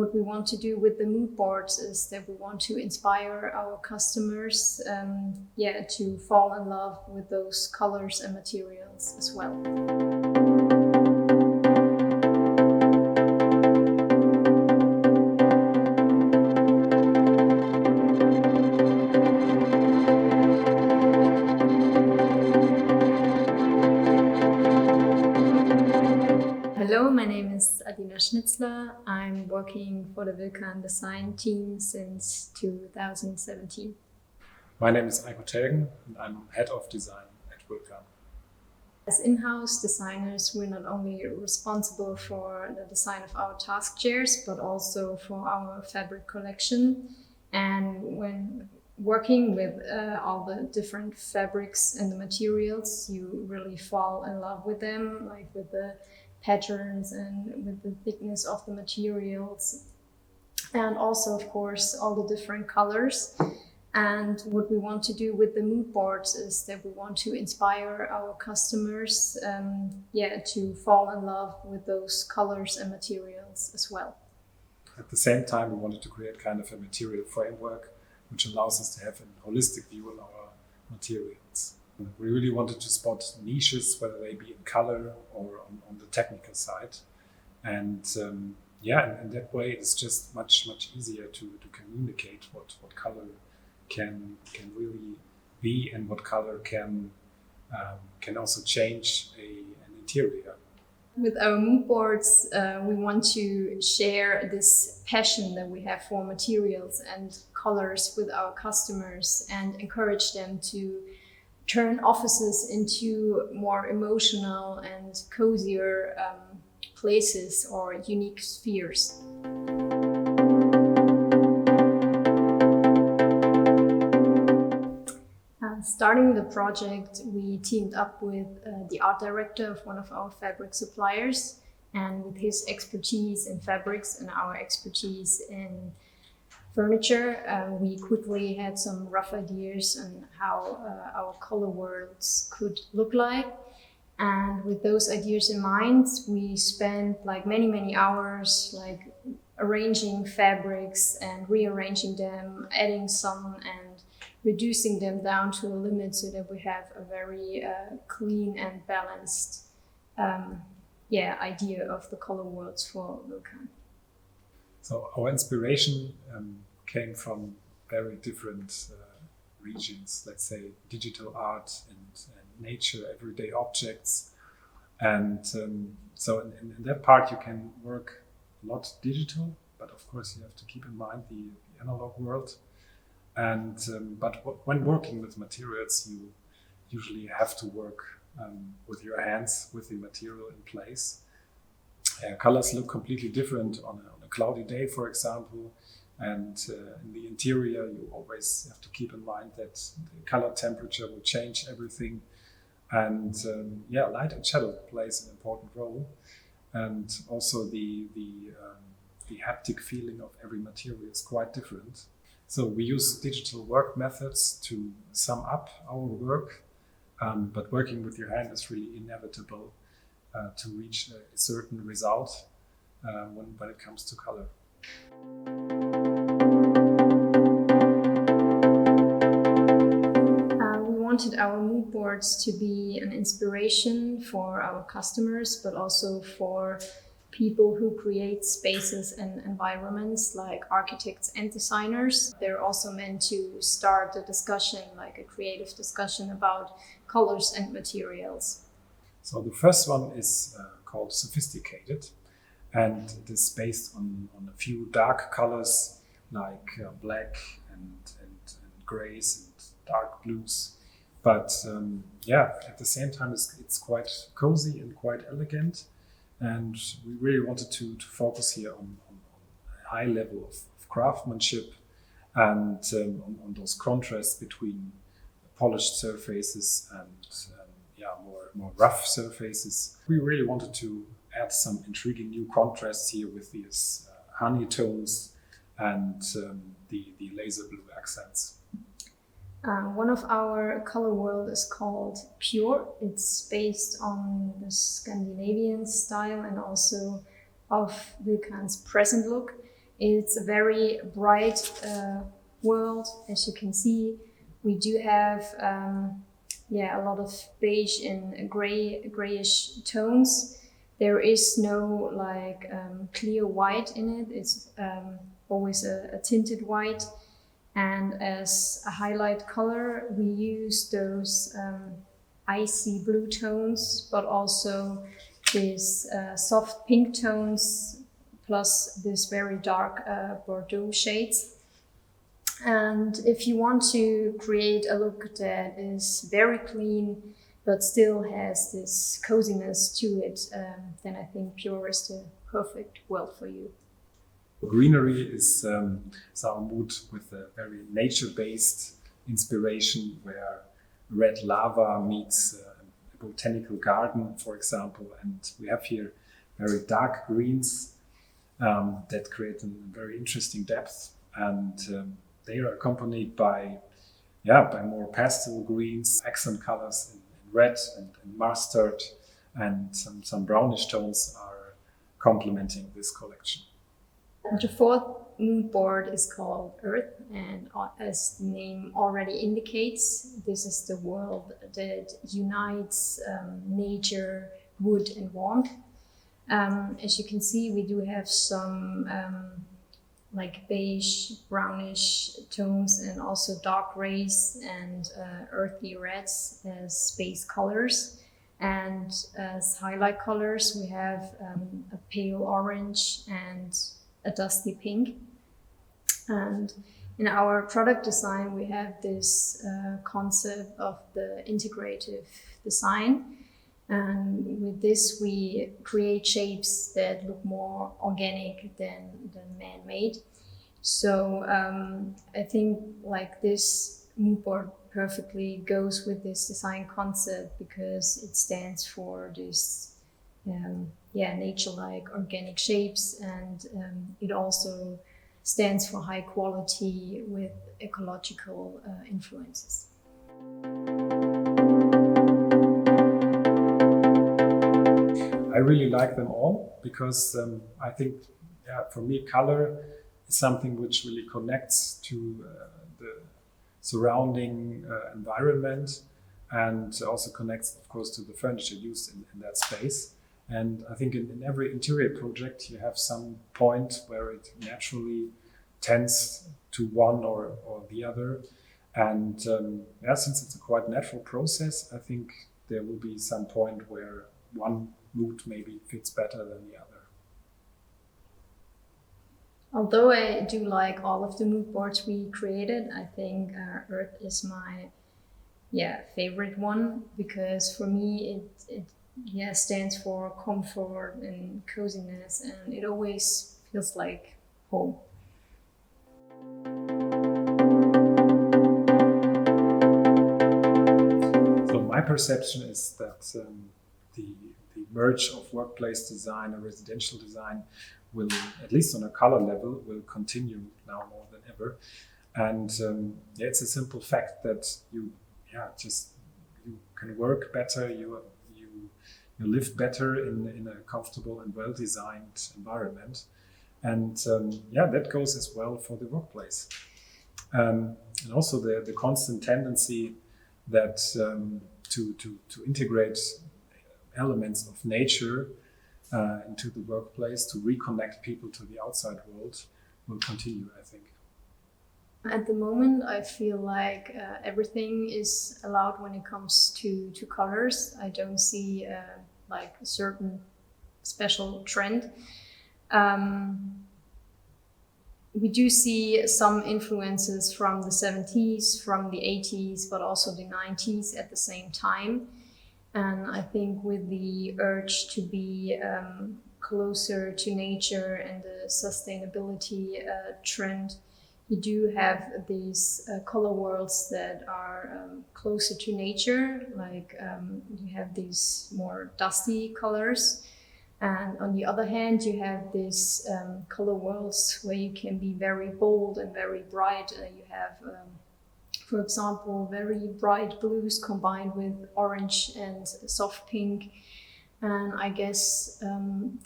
what we want to do with the mood boards is that we want to inspire our customers to fall in love with those colors and materials as well. Hello, my name is Alina Schnizler. I'm working for the Telgen design team since 2017. My name is Aiko Telgen and I'm head of design at Telgen. As in-house designers, we're not only responsible for the design of our task chairs, but also for our fabric collection. And when working with all the different fabrics and the materials, you really fall in love with them, like with the patterns and with the thickness of the materials, and also of course all the different colors. And what we want to do with the mood boards is that we want to inspire our customers to fall in love with those colors and materials as well. At the same time, we wanted to create kind of a material framework which allows us to have a holistic view on our materials. We really wanted to spot niches, whether they be in color or on the technical side. And in that way, it's just much easier to communicate what color can really be and what color can also change an interior. With our mood boards, we want to share this passion that we have for materials and colors with our customers and encourage them to turn offices into more emotional and cozier places or unique spheres. Starting the project, we teamed up with the art director of one of our fabric suppliers, and with his expertise in fabrics and our expertise in furniture, we quickly had some rough ideas on how our color worlds could look like. And with those ideas in mind, we spent like many hours arranging fabrics and rearranging them, adding some and reducing them down to a limit so that we have a very clean and balanced idea of the color worlds for Telgen. So our inspiration came from very different regions, let's say digital art and nature, everyday objects. And so in that part you can work a lot digital, but of course you have to keep in mind the analog world. And but when working with materials, you usually have to work with your hands, with the material in place. Colors look completely different on a cloudy day, for example. And in the interior, you always have to keep in mind that the color temperature will change everything. And light and shadow plays an important role. And also the haptic feeling of every material is quite different. So we use digital work methods to sum up our work, but working with your hand is really inevitable to reach a certain result when it comes to color. We wanted our mood boards to be an inspiration for our customers, but also for people who create spaces and environments, like architects and designers. They're also meant to start a discussion, like a creative discussion about colors and materials. So the first one is called Sophisticated, and it is based on a few dark colors like black and grays and dark blues. But at the same time it's quite cozy and quite elegant. And we really wanted to focus here on a high level of craftsmanship and on those contrasts between polished surfaces and more rough surfaces. We really wanted to add some intriguing new contrasts here with these honey tones and the laser blue accents. One of our color world is called Pure. It's based on the Scandinavian style and also of Telgen's present look. It's a very bright world, as you can see. We do have a lot of beige and grayish tones. There is no like clear white in it. It's always a tinted white. And as a highlight color, we use those icy blue tones, but also these soft pink tones, plus this very dark Bordeaux shades. And if you want to create a look that is very clean, but still has this coziness to it, then I think Pure is the perfect world for you. Greenery is our mood with a very nature-based inspiration where red lava meets a botanical garden, for example. And we have here very dark greens that create a very interesting depth. And they are accompanied by more pastel greens, accent colors in red and mustard, and some brownish tones are complementing this collection. The fourth mood board is called Earth, and as the name already indicates, this is the world that unites nature, wood, and warmth. As you can see, we do have some like beige, brownish tones, and also dark grays and earthy reds as base colors. And as highlight colors, we have a pale orange and a dusty pink. And in our product design, we have this concept of the integrative design. And with this, we create shapes that look more organic than man-made. So I think like this mood board perfectly goes with this design concept because it stands for this nature-like organic shapes, and it also stands for high quality with ecological influences. I really like them all because I think, for me, color is something which really connects to the surrounding environment, and also connects, of course, to the furniture used in that space. And I think in every interior project, you have some point where it naturally tends to one or the other. And since it's a quite natural process, I think there will be some point where one mood maybe fits better than the other. Although I do like all of the mood boards we created, I think Earth is my favorite one, because for me it stands for comfort and coziness, and it always feels like home. So my perception is that the merge of workplace design and residential design will, at least on a color level, will continue now more than ever. And it's a simple fact that you can work better, you live better in a comfortable and well-designed environment. And that goes as well for the workplace. And also the constant tendency that to integrate elements of nature into the workplace, to reconnect people to the outside world, will continue, I think. At the moment, I feel like everything is allowed when it comes to colors. I don't see like a certain special trend. We do see some influences from the 70s, from the 80s, but also the 90s at the same time. And I think with the urge to be closer to nature and the sustainability trend, you do have these color worlds that are closer to nature, like you have these more dusty colors. And on the other hand, you have these color worlds where you can be very bold and very bright. You have, for example, very bright blues combined with orange and soft pink. And I guess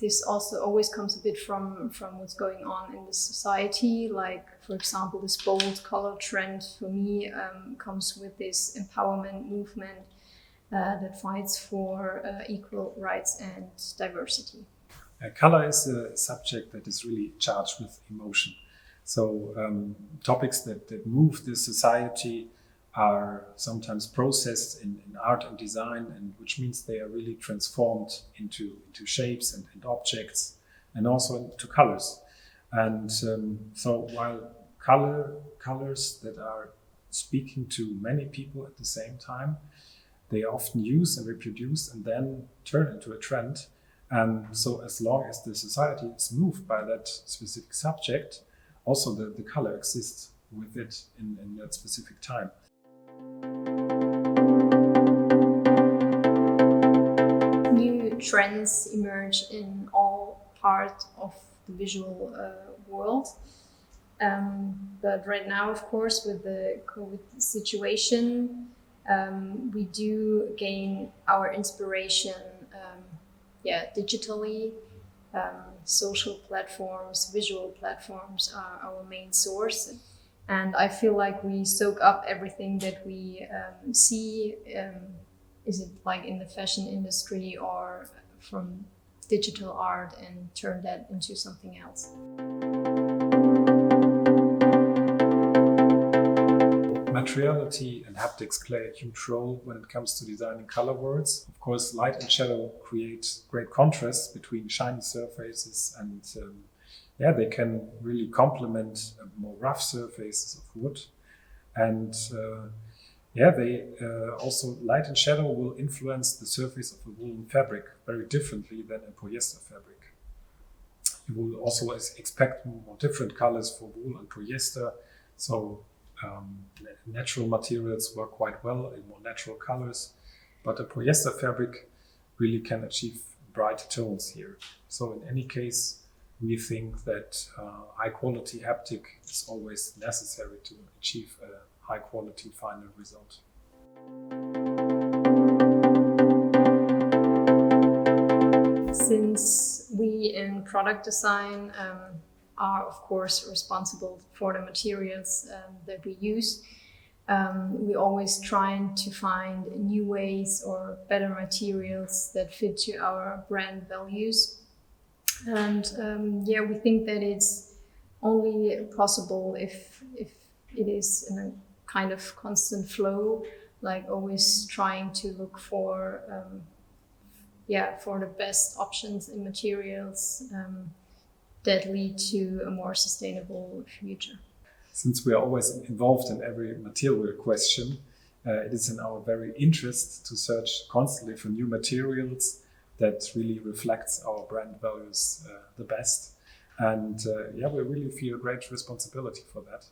this also always comes a bit from what's going on in the society. Like, for example, this bold color trend for me comes with this empowerment movement that fights for equal rights and diversity. Color is a subject that is really charged with emotion. So topics that move the society are sometimes processed in art and design, and which means they are really transformed into shapes and objects, and also into colors. And so while colors that are speaking to many people at the same time, they are often used and reproduced and then turn into a trend. And so as long as the society is moved by that specific subject, also the color exists with it in that specific time. New trends emerge in all parts of the visual world. But right now, of course, with the COVID situation, we do gain our inspiration digitally. Social platforms, visual platforms are our main source. And I feel like we soak up everything that we see, is it like in the fashion industry or from digital art, and turn that into something else. Materiality and haptics play a huge role when it comes to designing color worlds. Of course, light and shadow create great contrast between shiny surfaces, and they can really complement more rough surfaces of wood. And also light and shadow will influence the surface of a woolen fabric very differently than a polyester fabric. You will also expect more different colors for wool and polyester. So natural materials work quite well in more natural colors, but a polyester fabric really can achieve bright tones here. So in any case, we think that high quality haptic is always necessary to achieve a high quality final result. Since we in product design are of course responsible for the materials that we use, we always trying to find new ways or better materials that fit to our brand values. And we think that it's only possible if it is in a kind of constant flow, like always trying to look for the best options in materials that lead to a more sustainable future. Since we are always involved in every material question, it is in our very interest to search constantly for new materials that really reflects our brand values the best. And we really feel a great responsibility for that.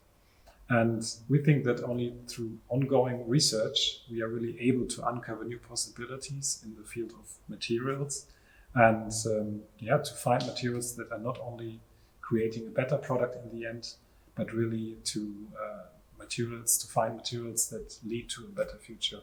And we think that only through ongoing research, we are really able to uncover new possibilities in the field of materials, and to find materials that are not only creating a better product in the end, but really to find materials that lead to a better future.